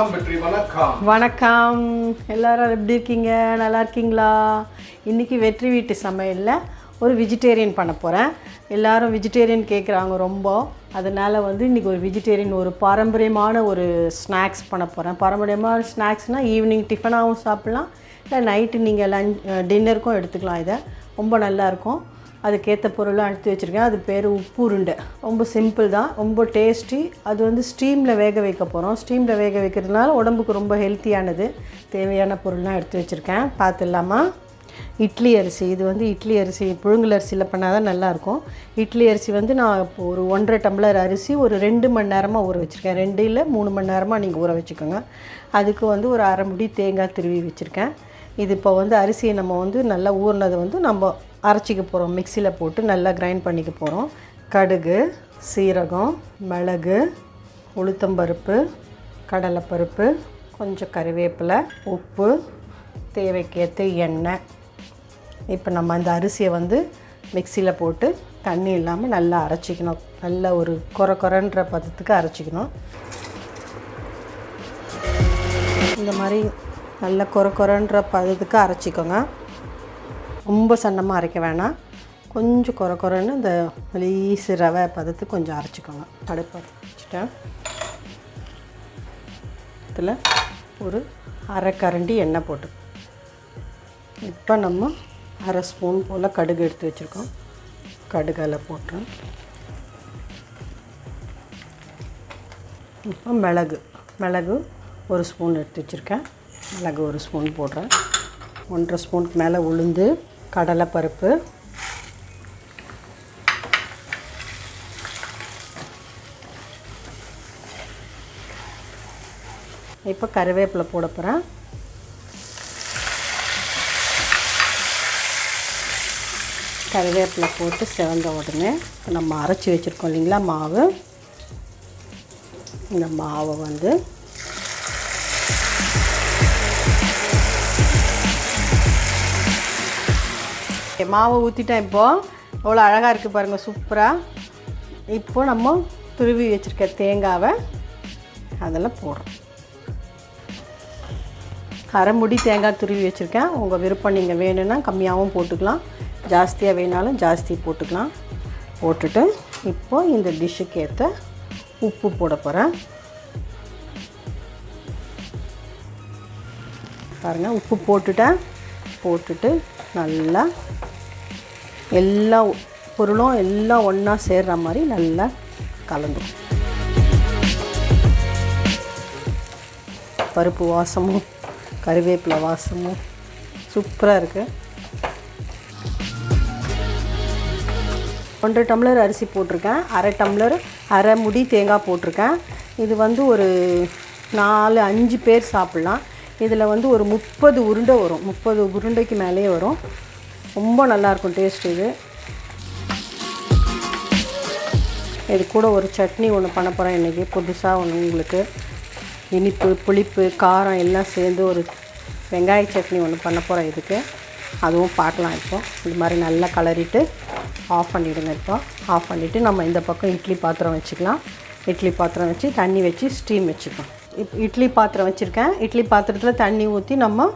வணக்கம் வெற்றி வணக்கம். வணக்கம் எல்லாரும் எப்படி இருக்கீங்க? நல்லா இருக்கீங்களா? இன்றைக்கி வெற்றி வீட்டு சமையலில் ஒரு வெஜிடேரியன் பண்ண போகிறேன். எல்லோரும் வெஜிடேரியன் கேட்குறாங்க ரொம்ப. அதனால் இன்றைக்கி ஒரு வெஜிடேரியன் ஒரு பாரம்பரியமான ஒரு ஸ்நாக்ஸ் பண்ண போகிறேன். பாரம்பரியமான ஸ்நாக்ஸ்னால் ஈவினிங் டிஃபனாகவும் சாப்பிட்லாம், இல்லை நைட்டு நீங்கள் டின்னருக்கும் எடுத்துக்கலாம். இதை ரொம்ப நல்லாயிருக்கும். அதுக்கேற்ற பொருளாக எடுத்து வச்சுருக்கேன். அது பேர் உப்பு உருண்டை. ரொம்ப சிம்பிள் தான், ரொம்ப டேஸ்டி. அது ஸ்டீமில் வேக வைக்க போகிறோம். ஸ்டீமில் வேக வைக்கிறதுனால உடம்புக்கு ரொம்ப ஹெல்த்தியானது. தேவையான பொருள்லாம் எடுத்து வச்சுருக்கேன். பார்த்துடலாமா? இட்லி அரிசி. இது இட்லி அரிசி புழுங்கல் அரிசியில் பண்ணால் தான் நல்லாயிருக்கும். இட்லி அரிசி நான் இப்போ ஒரு 1.5 டம்ளர் அரிசி ஒரு 2 மணி நேரமாக ஊற வச்சுருக்கேன். 2 இல்லை 3 மணி நேரமாக நீங்கள் ஊற வச்சுக்கோங்க. அதுக்கு ஒரு அரை முடி தேங்காய் திருவி வச்சுருக்கேன். இது இப்போ அரிசியை நம்ம நல்லா ஊறினதை நம்ம அரைச்சிக்க போகிறோம். மிக்சியில் போட்டு நல்லா கிரைண்ட் பண்ணிக்க போகிறோம். கடுகு, சீரகம், மிளகு, உளுத்தம்பருப்பு, கடலைப்பருப்பு, கொஞ்சம் கறிவேப்பிலை, உப்பு, தேவைக்கேற்ற எண்ணெய். இப்போ நம்ம அந்த அரிசியை மிக்சியில் போட்டு தண்ணி இல்லாமல் நல்லா அரைச்சிக்கணும். நல்லா ஒரு கொரன்ற பதத்துக்கு அரைச்சிக்கணும். இந்த மாதிரி நல்லா கொரன்ற பதத்துக்கு அரைச்சிக்கோங்க. ரொம்ப சன்னமாக அரைக்க வேணாம், கொஞ்சம் கொரன்னு இந்த லேசு ரவை பதத்துக்கு கொஞ்சம் அரைச்சிக்கோங்க. அடுப்பை வச்சுட்டேன். இதில் ஒரு அரை கரண்டி எண்ணெய் போட்டு, இப்போ நம்ம அரை ஸ்பூன் போல் கடுகு எடுத்து வச்சுருக்கோம். கடுகில் போட்டுறேன். இப்போ மிளகு ஒரு ஸ்பூன் எடுத்து வச்சுருக்கேன். மிளகு ஒரு ஸ்பூன் போடுறேன். 1.5 ஸ்பூனுக்கு மேலே உளுந்து, கடலைப்பருப்பு, இப்போ கறிவேப்பிலை போட போகிறேன். கறிவேப்பிலை போட்டு செவந்த உடனே நம்ம அரைச்சி வச்சுருக்கோம் இல்லைங்களா மாவு, இந்த மாவை மாவை ஊற்றிட்டேன். இப்போது அவ்வளோ அழகாக இருக்குது பாருங்கள், சூப்பராக. இப்போது நம்ம துருவி வச்சுருக்க தேங்காவை அதெல்லாம் போடுறோம். அரை முடி தேங்காய் துருவி வச்சுருக்கேன். உங்கள் விருப்பம், நீங்கள் வேணும்னா கம்மியாகவும் போட்டுக்கலாம், ஜாஸ்தியாக வேணாலும் ஜாஸ்தி போட்டுக்கலாம். போட்டுட்டு இப்போது இந்த டிஷ்ஷுக்கு ஏற்ற உப்பு போட போகிறேன். பாருங்கள், உப்பு போட்டுட்டு நல்லா எல்லா பொருளும் எல்லாம் ஒன்றா சேர்கிற மாதிரி நல்லா கலந்துடும். பருப்பு வாசமும் கறிவேப்பிலை வாசமும் சூப்பராக இருக்குது. 1.5 டம்ளர் அரிசி போட்டிருக்கேன். அரை முடி தேங்காய் போட்டிருக்கேன். இது ஒரு 4-5 பேர் சாப்பிட்லாம். இதில் ஒரு 30 உருண்டை வரும். 30 உருண்டைக்கு மேலேயே வரும். ரொம்ப நல்லாயிருக்கும் டேஸ்ட். இது கூட ஒரு சட்னி ஒன்று பண்ண போகிறேன் இன்றைக்கி, புதுசாக ஒன்று. உங்களுக்கு இனிப்பு, புளிப்பு, காரம் எல்லாம் சேர்ந்து ஒரு வெங்காய சட்னி ஒன்று பண்ண போகிறேன் இதுக்கு. அதுவும் பார்க்கலாம். இப்போ இது மாதிரி நல்லா கலரிட்டு ஆஃப் பண்ணிவிடுங்க. இப்போ ஆஃப் பண்ணிவிட்டு நம்ம இந்த பக்கம் இட்லி பாத்திரம் வச்சுக்கலாம். இட்லி பாத்திரம் வச்சு தண்ணி வச்சு ஸ்டீம் வச்சுக்கலாம். இட்லி பாத்திரம் வச்சுருக்கேன். இட்லி பாத்திரத்தில் தண்ணி ஊற்றி நம்ம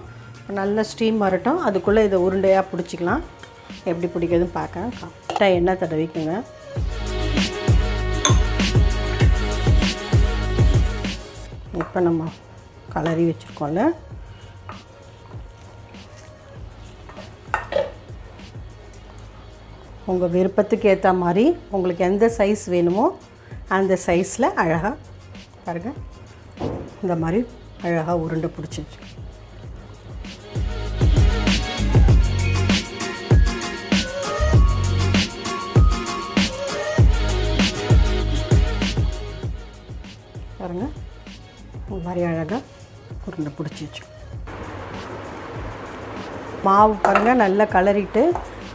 நல்லா ஸ்டீம் வரட்டும். அதுக்குள்ளே இதை உருண்டையாக பிடிச்சிக்கலாம். எப்படி பிடிக்கிறதுன்னு பார்க்க கரெக்டாக எண்ணெய் தடவிக்குங்க. இப்போ நம்ம கலரி வச்சுருக்கோம்ல, உங்கள் விருப்பத்துக்கு ஏற்ற மாதிரி உங்களுக்கு எந்த சைஸ் வேணுமோ அந்த சைஸில் அழகாக பாருங்கள், இந்த மாதிரி அழகாக உருண்டை பிடிச்சிச்சு. பாருங்கள், இந்த மாதிரி அழகாக உருண்டை பிடிச்சிச்சு. மாவு பாருங்கள் நல்லா கலரிட்டு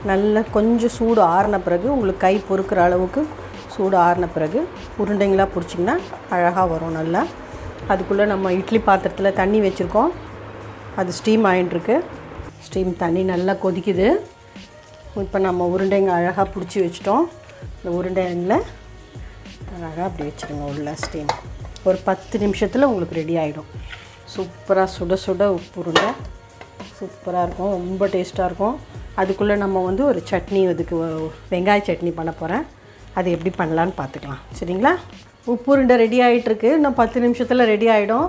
நல்லா கொஞ்சம் சூடு ஆறின பிறகு, உங்களுக்கு கை பொறுக்கிற அளவுக்கு சூடு ஆறின பிறகு உருண்டைங்களாக பிடிச்சிங்கன்னா அழகாக வரும் நல்லா. அதுக்குள்ளே நம்ம இட்லி பாத்திரத்தில் தண்ணி வச்சுருக்கோம். அது ஸ்டீம் ஆகிட்டுருக்கு. ஸ்டீம் தண்ணி நல்லா கொதிக்குது. இப்போ நம்ம உருண்டைங்க அழகாக பிடிச்சி வச்சிட்டோம். இந்த உருண்டைங்களில் அழகாக அப்படி வச்சுருங்க உள்ள ஸ்டீம். ஒரு 10 நிமிஷத்தில் உங்களுக்கு ரெடி ஆகிடும். சூப்பராக சுட சுட உப்பு உருண்டை சூப்பராக இருக்கும், ரொம்ப டேஸ்ட்டாக இருக்கும். அதுக்குள்ளே நம்ம வந்து ஒரு சட்னி, அதுக்கு வெங்காய சட்னி பண்ண போகிறேன். அது எப்படி பண்ணலான்னு பார்த்துக்கலாம். சரிங்களா? உப்பு உருண்டை ரெடி ஆகிட்டுருக்கு. இன்னும் 10 நிமிஷத்தில் ரெடி ஆகிடும்.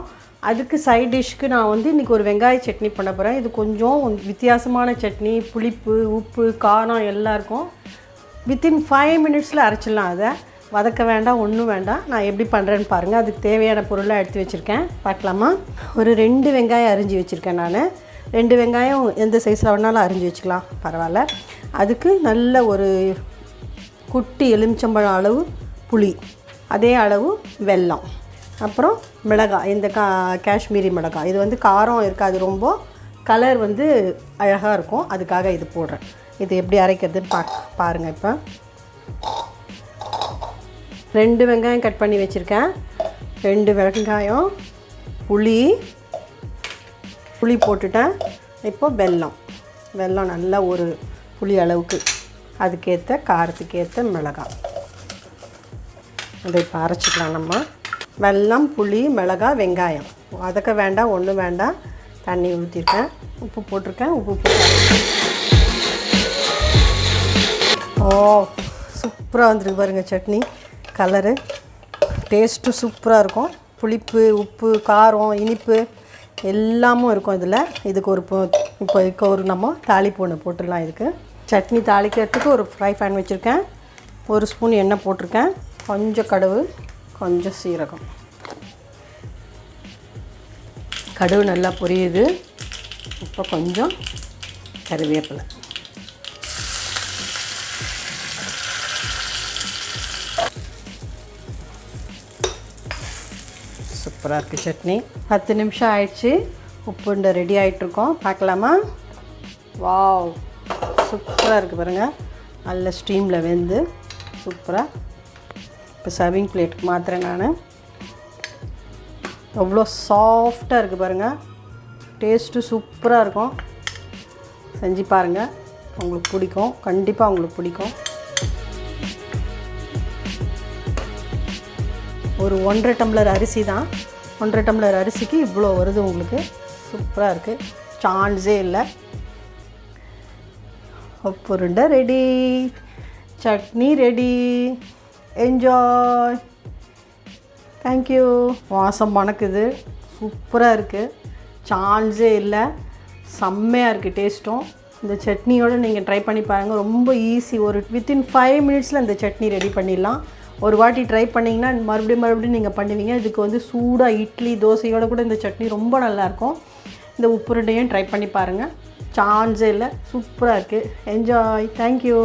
அதுக்கு சைட் டிஷ்க்கு நான் வந்து இன்றைக்கி ஒரு வெங்காய சட்னி பண்ண போகிறேன். இது கொஞ்சம் வித்தியாசமான சட்னி, புளிப்பு உப்பு காரம் எல்லாம் இருக்கும். வித்தின் 5 மினிட்ஸில் அரைச்சிடலாம். அதை வதக்க வேண்டாம், ஒன்றும் வேண்டாம். நான் எப்படி பண்ணுறேன்னு பாருங்கள். அதுக்கு தேவையான பொருளை எடுத்து வச்சுருக்கேன், பார்க்கலாமா? ஒரு 2 வெங்காயம் அரிஞ்சு வச்சுருக்கேன். நான் 2 வெங்காயம் எந்த சைஸில் வேணாலும் அரிஞ்சு வச்சுக்கலாம், பரவாயில்ல. அதுக்கு நல்ல ஒரு குட்டி எலுமிச்சம்பழம் அளவு புளி, அதே அளவு வெல்லம், அப்புறம் மிளகாய். இந்த காஷ்மீரி மிளகாய். இது வந்து காரம் இருக்காது, ரொம்ப கலர் வந்து அழகாக இருக்கும், அதுக்காக இது போடுறேன். இது எப்படி அரைக்கிறதுன்னு பாருங்கள். இப்போ 2 வெங்காயம் கட் பண்ணி வச்சுருக்கேன். 2 வெங்காயம், புளி போட்டுட்டேன். இப்போ வெல்லம் நல்லா ஒரு புளி அளவுக்கு, அதுக்கேற்ற காரத்துக்கேற்ற மிளகாய். அதை இப்போ அரைச்சிக்கலாம். நம்ம வெல்லம், புளி, மிளகாய், வெங்காயம் வதக்க வேண்டாம், ஒன்றும் வேண்டாம். தண்ணி ஊற்றிருக்கேன், உப்பு போட்டிருக்கேன். உப்பு போட்டு சூப்பராக வந்துருக்கு பாருங்கள் சட்னி. கலரு டேஸ்ட்டு சூப்பராக இருக்கும். புளிப்பு உப்பு காரம் இனிப்பு எல்லாமும் இருக்கும் இதில். இதுக்கு இப்போ ஒரு நம்ம தாளிப்பு ஒன்று போட்டுடலாம். இதுக்கு சட்னி தாளிக்கிறதுக்கு ஒரு ஃப்ரை பேன் வச்சுருக்கேன். 1 ஸ்பூன் எண்ணெய் போட்டிருக்கேன். கொஞ்சம் கடுகு, கொஞ்சம் சீரகம். கடுகு நல்லா பொரியுது. இப்போ கொஞ்சம் கறிவேப்பிலை. சூப்பராக இருக்குது சட்னி. 10 நிமிஷம் ஆயிடுச்சு. உப்புண்டை ரெடி ஆகிட்ருக்கோம், பார்க்கலாமா? வாவ், சூப்பராக இருக்குது பாருங்கள். நல்ல ஸ்டீமில் வெந்து சூப்பராக. இப்போ சர்விங் பிளேட்டுக்கு மாத்திரேன் நான். எவ்வளோ சாஃப்டாக இருக்குது பாருங்கள். டேஸ்ட்டு சூப்பராக இருக்கும். செஞ்சு பாருங்கள், உங்களுக்கு பிடிக்கும், கண்டிப்பாக உங்களுக்கு பிடிக்கும். ஒரு 1.5 டம்ளர் அரிசி தான். 1.5 டம்ளர் அரிசிக்கு இவ்வளோ வருது உங்களுக்கு. சூப்பராக இருக்குது, சான்ஸே இல்லை. உப்பு உருண்டை ready, chutney ready. Enjoy. Thank you. வாசம் மணக்குது, சூப்பராக இருக்குது, சான்ஸே இல்லை. செம்மையாக இருக்குது டேஸ்ட்டும். இந்த சட்னியோடு நீங்கள் ட்ரை பண்ணி பாருங்கள். ரொம்ப ஈஸி. ஒரு வித்தின் 5 மினிட்ஸில் இந்த சட்னி ரெடி பண்ணிடலாம். ஒரு வாட்டி ட்ரை பண்ணிங்கன்னா மறுபடியும் நீங்கள் பண்ணுவீங்க. இதுக்கு வந்து சூடாக இட்லி தோசையோடு கூட இந்த சட்னி ரொம்ப நல்லாயிருக்கும். இந்த உப்பு உருண்டையும் ட்ரை பண்ணி பாருங்கள், சான்ஸே இல்லை. சூப்பராக இருக்குது. என்ஜாய். தேங்க்யூ.